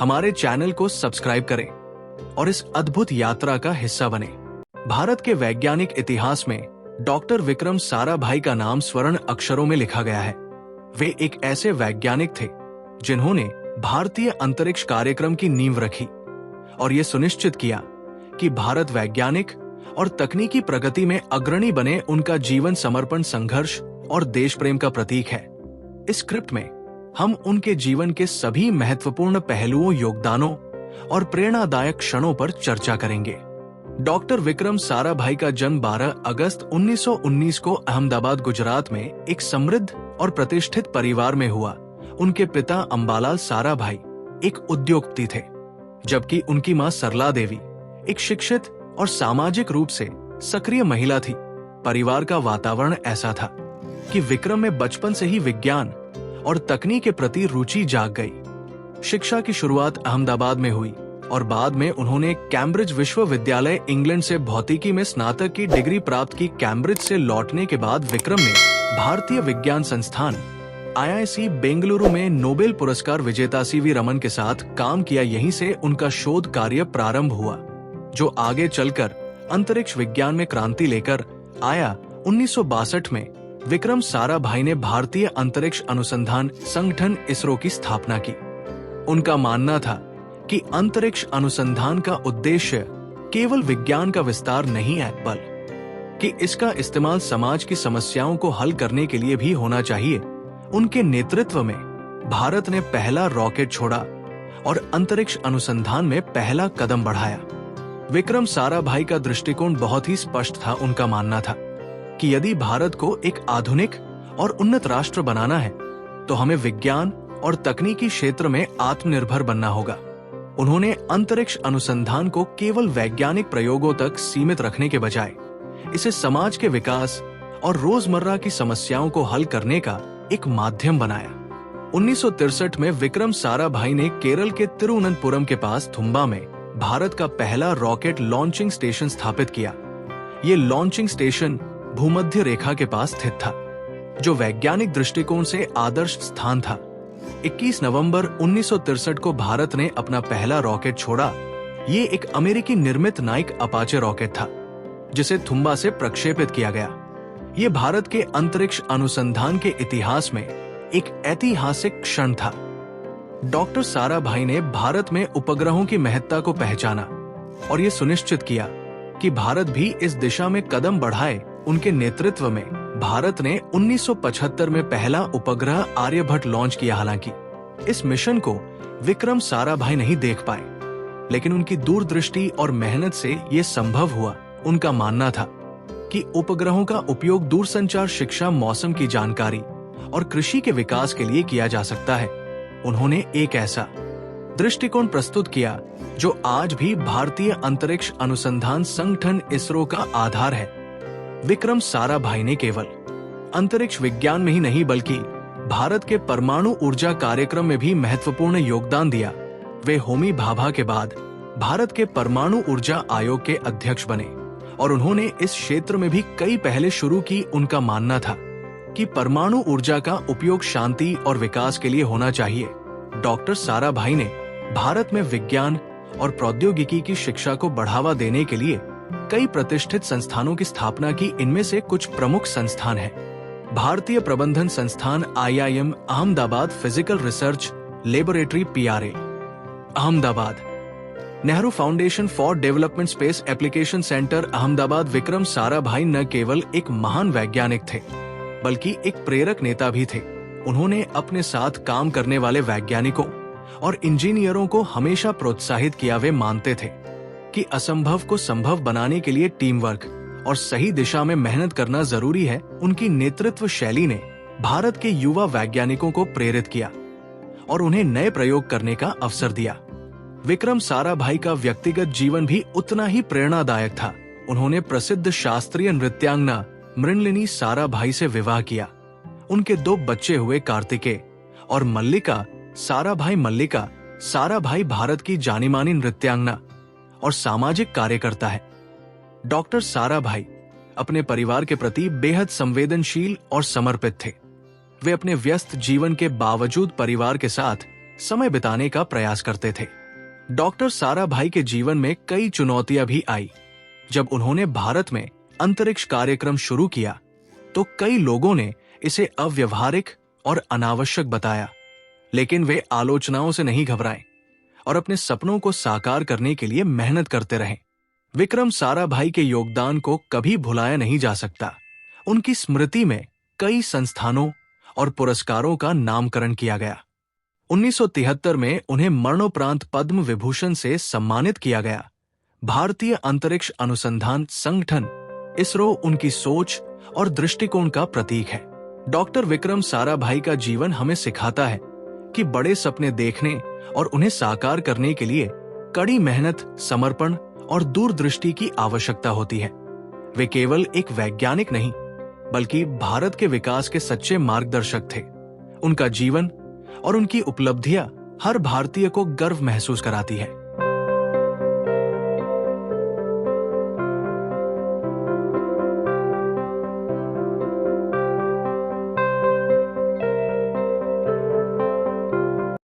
हमारे चैनल को सब्सक्राइब करें और इस अद्भुत यात्रा का हिस्सा बने। भारत के वैज्ञानिक इतिहास में डॉक्टर विक्रम साराभाई का नाम स्वर्ण अक्षरों में लिखा गया है। वे एक ऐसे वैज्ञानिक थे जिन्होंने भारतीय अंतरिक्ष कार्यक्रम की नींव रखी और ये सुनिश्चित किया कि भारत वैज्ञानिक और तकनीकी प्रगति में अग्रणी बने। उनका जीवन समर्पण, संघर्ष और देश प्रेम का प्रतीक है। इस स्क्रिप्ट में हम उनके जीवन के सभी महत्वपूर्ण पहलुओं, योगदानों और प्रेरणादायक क्षणों पर चर्चा करेंगे। डॉक्टर विक्रम साराभाई का जन्म 12 अगस्त 1919 को अहमदाबाद, गुजरात में एक समृद्ध और प्रतिष्ठित परिवार में हुआ। उनके पिता अंबालाल साराभाई एक उद्योगपति थे, जबकि उनकी मां सरला देवी एक शिक्षित और सामाजिक रूप से सक्रिय महिला थी। परिवार का वातावरण ऐसा था कि विक्रम में बचपन से ही विज्ञान और तकनीक के प्रति रुचि जाग गई। शिक्षा की शुरुआत अहमदाबाद में हुई और बाद में उन्होंने कैम्ब्रिज विश्वविद्यालय, इंग्लैंड से भौतिकी में स्नातक की डिग्री प्राप्त की। कैम्ब्रिज से लौटने के बाद विक्रम ने भारतीय विज्ञान संस्थान IIC बेंगलुरु में नोबेल पुरस्कार विजेता CV रमन के साथ काम किया। यहीं से उनका शोध कार्य प्रारंभ हुआ, जो आगे चलकर अंतरिक्ष विज्ञान में क्रांति लेकर आया। 1962 में विक्रम साराभाई ने भारतीय अंतरिक्ष अनुसंधान संगठन ISRO की स्थापना की। उनका मानना था कि अंतरिक्ष अनुसंधान का उद्देश्य केवल विज्ञान का विस्तार नहीं है, बल्कि इसका इस्तेमाल समाज की समस्याओं को हल करने के लिए भी होना चाहिए। उनके नेतृत्व में भारत ने पहला रॉकेट छोड़ा और अंतरिक्ष अनुसंधान में पहला कदम बढ़ाया। विक्रम साराभाई का दृष्टिकोण बहुत ही स्पष्ट था। उनका मानना था कि यदि भारत को एक आधुनिक और उन्नत राष्ट्र बनाना है तो हमें विज्ञान और तकनीकी क्षेत्र में आत्मनिर्भर बनना होगा। उन्होंने अंतरिक्ष अनुसंधान को केवल वैज्ञानिक प्रयोगों तक सीमित रखने के बजाय इसे समाज के विकास और रोजमर्रा की समस्याओं को हल करने का एक माध्यम बनाया। 1963 में विक्रम साराभाई ने केरल के तिरुवनंतपुरम के पास थुम्बा में भारत का पहला रॉकेट लॉन्चिंग स्टेशन स्थापित किया। ये लॉन्चिंग स्टेशन भूमध्य रेखा के पास स्थित था, जो वैज्ञानिक दृष्टिकोण से आदर्श स्थान था। 21 नवंबर 1963 को भारत ने अपना पहला रॉकेट छोड़ा। ये एक अमेरिकी निर्मित नाइक अपाचे रॉकेट था, जिसे थुम्बा से प्रक्षेपित किया गया। ये भारत के अंतरिक्ष अनुसंधान के इतिहास में एक ऐतिहासिक क्षण था। डॉक्टर साराभाई ने भारत में उपग्रहों की महत्ता को पहचाना और ये सुनिश्चित किया कि भारत भी इस दिशा में कदम बढ़ाए। उनके नेतृत्व में भारत ने 1975 में पहला उपग्रह आर्यभट्ट लॉन्च किया। हालांकि इस मिशन को विक्रम साराभाई नहीं देख पाए, लेकिन उनकी दूरदृष्टि और मेहनत से ये संभव हुआ। उनका मानना था कि उपग्रहों का उपयोग दूरसंचार, शिक्षा, मौसम की जानकारी और कृषि के विकास के लिए किया जा सकता है। उन्होंने एक ऐसा दृष्टिकोण प्रस्तुत किया जो आज भी भारतीय अंतरिक्ष अनुसंधान संगठन ISRO का आधार है। विक्रम साराभाई ने केवल अंतरिक्ष विज्ञान में ही नहीं, बल्कि भारत के परमाणु ऊर्जा कार्यक्रम में भी महत्वपूर्ण योगदान दिया। वे होमी भाभा के बाद भारत के परमाणु ऊर्जा आयोग के अध्यक्ष बने और उन्होंने इस क्षेत्र में भी कई पहले शुरू की। उनका मानना था कि परमाणु ऊर्जा का उपयोग शांति और विकास के लिए होना चाहिए। डॉक्टर साराभाई ने भारत में विज्ञान और प्रौद्योगिकी की शिक्षा को बढ़ावा देने के लिए कई प्रतिष्ठित संस्थानों की स्थापना की। इनमें से कुछ प्रमुख संस्थान हैं: भारतीय प्रबंधन संस्थान IIM Ahmedabad, physical research laboratory PRA Ahmedabad, Nehru foundation for development space application centre Ahmedabad. Vikram Sarabhai न केवल एक महान वैज्ञानिक थे, बल्कि एक प्रेरक नेता भी थे। उन्होंने अपने साथ काम करने वाले वैज्ञानिकों और इंजीनियरों को हमेशा प्रोत्साहित किया। वे मानते थे कि असंभव को संभव बनाने के लिए टीम वर्क और सही दिशा में मेहनत करना जरूरी है। उनकी नेतृत्व शैली ने भारत के युवा वैज्ञानिकों को प्रेरित किया और उन्हें नए प्रयोग करने का अवसर दिया। विक्रम साराभाई का व्यक्तिगत जीवन भी उतना ही प्रेरणादायक था। उन्होंने प्रसिद्ध शास्त्रीय नृत्यांगना मृणलिनी साराभाई से विवाह किया। उनके 2 बच्चे हुए, कार्तिकेय और मल्लिका साराभाई। मल्लिका साराभाई भारत की जानीमानी नृत्यांगना और सामाजिक कार्यकर्ता है। डॉक्टर साराभाई अपने परिवार के प्रति बेहद संवेदनशील और समर्पित थे। वे अपने व्यस्त जीवन के बावजूद परिवार के साथ समय बिताने का प्रयास करते थे। डॉक्टर साराभाई के जीवन में कई चुनौतियां भी आई। जब उन्होंने भारत में अंतरिक्ष कार्यक्रम शुरू किया तो कई लोगों ने इसे अव्यवहारिक और अनावश्यक बताया, लेकिन वे आलोचनाओं से नहीं घबराए और अपने सपनों को साकार करने के लिए मेहनत करते रहे। विक्रम साराभाई के योगदान को कभी भुलाया नहीं जा सकता। उनकी स्मृति में कई संस्थानों और पुरस्कारों का नामकरण किया गया। 1973 में उन्हें मरणोपरांत पद्म विभूषण से सम्मानित किया गया। भारतीय अंतरिक्ष अनुसंधान संगठन इसरो उनकी सोच और दृष्टिकोण का प्रतीक है। डॉक्टर विक्रम साराभाई का जीवन हमें सिखाता है कि बड़े सपने देखने और उन्हें साकार करने के लिए कड़ी मेहनत, समर्पण और दूरदृष्टि की आवश्यकता होती है। वे केवल एक वैज्ञानिक नहीं, बल्कि भारत के विकास के सच्चे मार्गदर्शक थे। उनका जीवन और उनकी उपलब्धियां हर भारतीय को गर्व महसूस कराती है।